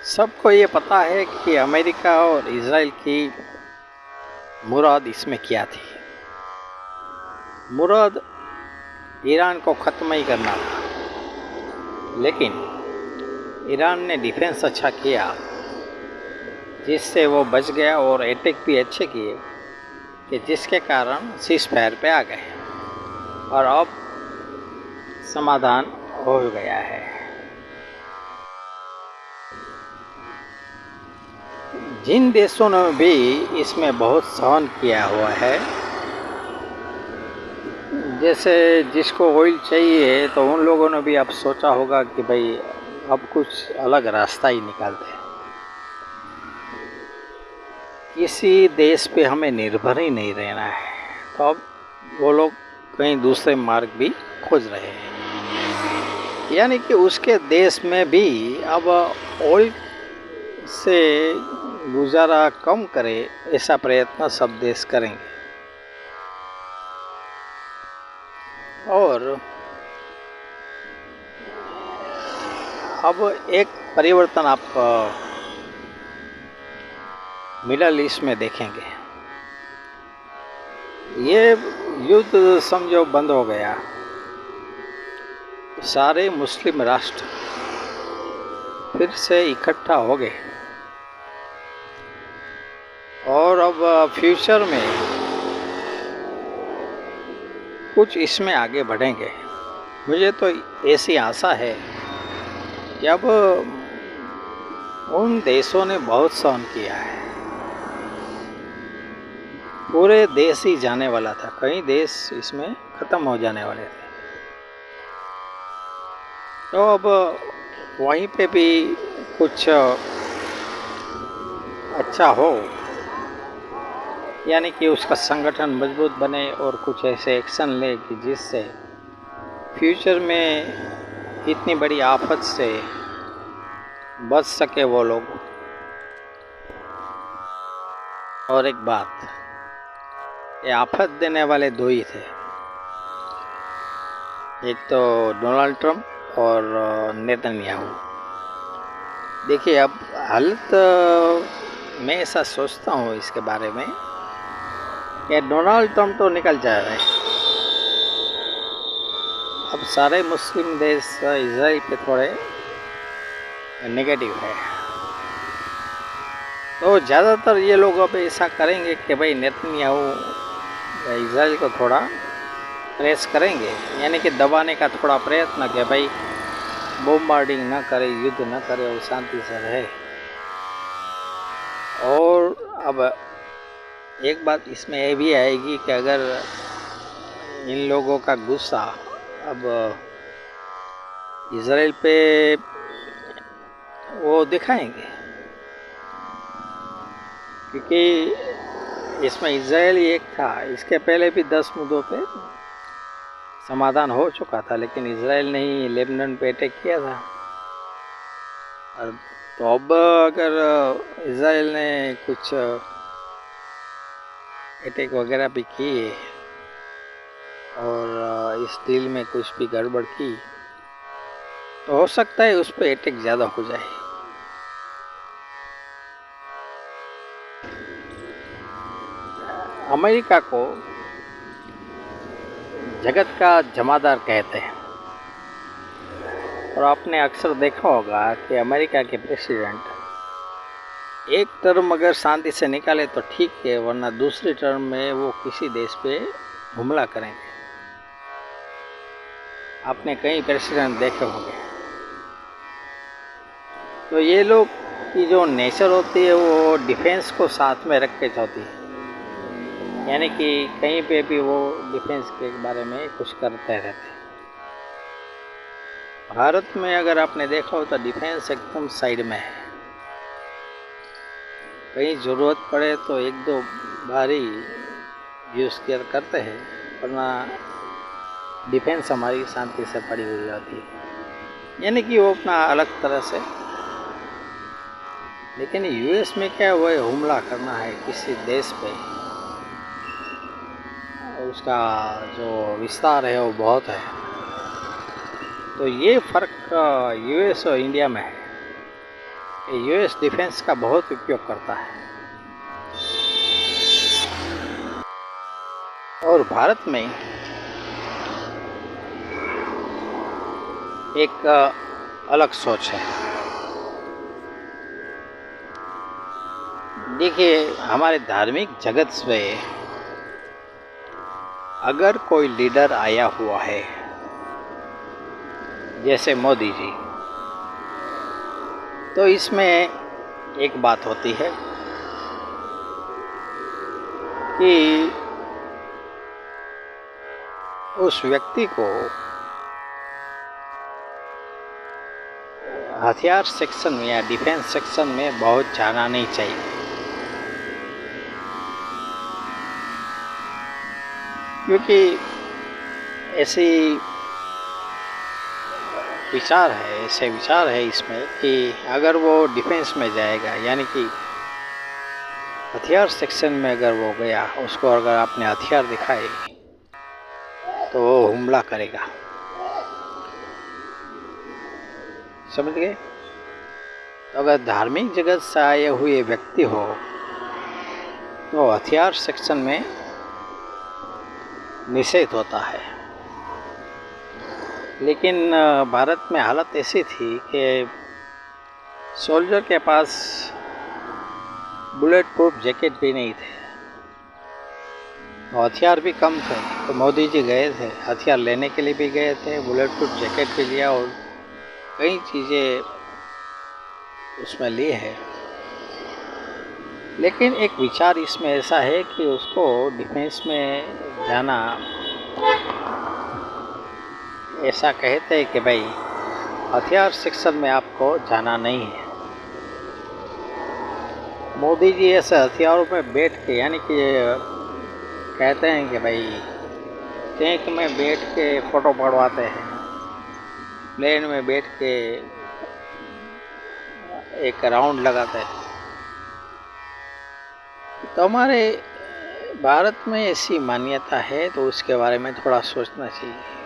सबको ये पता है कि अमेरिका और इज़राइल की मुराद इसमें क्या थी। मुराद ईरान को ख़त्म ही करना था, लेकिन ईरान ने डिफेंस अच्छा किया जिससे वो बच गया और अटैक भी अच्छे किए कि जिसके कारण सीज़ फायर पे आ गए और अब समाधान हो गया है। जिन देशों ने भी इसमें बहुत सहन किया हुआ है, जैसे जिसको ऑयल चाहिए तो उन लोगों ने भी अब सोचा होगा कि भाई अब कुछ अलग रास्ता ही निकालते हैं, किसी देश पे हमें निर्भर ही नहीं रहना है। तो अब वो लोग कहीं दूसरे मार्ग भी खोज रहे हैं, यानी कि उसके देश में भी अब ऑयल से गुजारा कम करे ऐसा प्रयत्न सब देश करेंगे। और अब एक परिवर्तन आप मिडल ईस्ट में देखेंगे। ये युद्ध समझो बंद हो गया, सारे मुस्लिम राष्ट्र फिर से इकट्ठा हो गए और अब फ्यूचर में कुछ इसमें आगे बढ़ेंगे। मुझे तो ऐसी आशा है कि अब उन देशों ने बहुत सहन किया है, पूरे देश ही जाने वाला था, कई देश इसमें ख़त्म हो जाने वाले थे। तो अब वहीं पे भी कुछ अच्छा हो, यानी कि उसका संगठन मजबूत बने और कुछ ऐसे एक्शन ले कि जिससे फ्यूचर में इतनी बड़ी आफत से बच सके वो लोग। और एक बात, ये आफत देने वाले दो ही थे, एक तो डोनाल्ड ट्रंप और नेतन्याहू। देखिए अब हालत मैं ऐसा सोचता हूँ इसके बारे में कि डोनाल्ड ट्रंप तो निकल जा रहे हैं, अब सारे मुस्लिम देश इजराइल पे थोड़े नेगेटिव है, तो ज़्यादातर ये लोग अब ऐसा करेंगे कि भाई नेतन्याहू इजराइल को थोड़ा प्रेस करेंगे, यानी कि दबाने का थोड़ा प्रयत्न कि भाई बॉम्बार्डिंग ना करे, युद्ध ना करे और शांति से रहे। और अब एक बात इसमें ये भी आएगी कि अगर इन लोगों का गुस्सा अब इजराइल पे वो दिखाएंगे, क्योंकि इसमें इजराइल ही एक था, इसके पहले भी 10 मुद्दों पे समाधान हो चुका था, लेकिन इजराइल ने ही लेबनान पे अटैक किया था। और तो अब अगर इजराइल ने कुछ अटैक वगैरह भी किए और इस डील में कुछ भी गड़बड़ की, तो हो सकता है उस पर अटैक ज़्यादा हो जाए। अमेरिका को जगत का जमादार कहते हैं, और आपने अक्सर देखा होगा कि अमेरिका के प्रेसिडेंट एक टर्म अगर शांति से निकाले तो ठीक है, वरना दूसरी टर्म में वो किसी देश पे हमला करेंगे। आपने कई प्रेसिडेंट देखे होंगे। तो ये लोग की जो नेचर होती है वो डिफेंस को साथ में रख के चलती है, यानी कि कहीं पे भी वो डिफेंस के बारे में कुछ करते रहते हैं। भारत में अगर आपने देखा हो तो डिफेंस एकदम साइड में है, कहीं ज़रूरत पड़े तो एक दो बार ही यूज़ केयर करते हैं, वरना डिफेंस हमारी शांति से पड़ी हुई होती है, यानी कि वो अपना अलग तरह से। लेकिन यूएस में क्या वो हमला करना है किसी देश पे, उसका जो विस्तार है वो बहुत है। तो ये फ़र्क यूएस और इंडिया में है। यूएस डिफेंस का बहुत उपयोग करता है और भारत में एक अलग सोच है। देखिए, हमारे धार्मिक जगत में अगर कोई लीडर आया हुआ है जैसे मोदी जी, तो इसमें एक बात होती है कि उस व्यक्ति को हथियार सेक्शन में या डिफेंस सेक्शन में बहुत जाना नहीं चाहिए, क्योंकि ऐसे विचार है इसमें कि अगर वो डिफेंस में जाएगा, यानी कि हथियार सेक्शन में अगर वो गया, उसको अगर आपने हथियार दिखाए तो वो हमला करेगा। समझ गए? तो अगर धार्मिक जगत से आए हुए व्यक्ति हो तो हथियार सेक्शन में निषेध होता है। लेकिन भारत में हालत ऐसी थी कि सोल्जर के पास बुलेट प्रूफ जैकेट भी नहीं थे, हथियार भी कम थे, तो मोदी जी गए थे, हथियार लेने के लिए भी गए थे, बुलेट प्रूफ जैकेट भी लिया और कई चीज़ें उसमें लिए हैं। लेकिन एक विचार इसमें ऐसा है कि उसको डिफेंस में जाना, ऐसा कहते हैं कि भाई हथियार सेक्शन में आपको जाना नहीं है। मोदी जी ऐसे हथियारों में बैठ के, यानी कि कहते हैं कि भाई टैंक में बैठ के फ़ोटो पड़वाते हैं, प्लेन में बैठ के एक राउंड लगाते हैं। तो हमारे भारत में ऐसी मान्यता है, तो उसके बारे में थोड़ा सोचना चाहिए।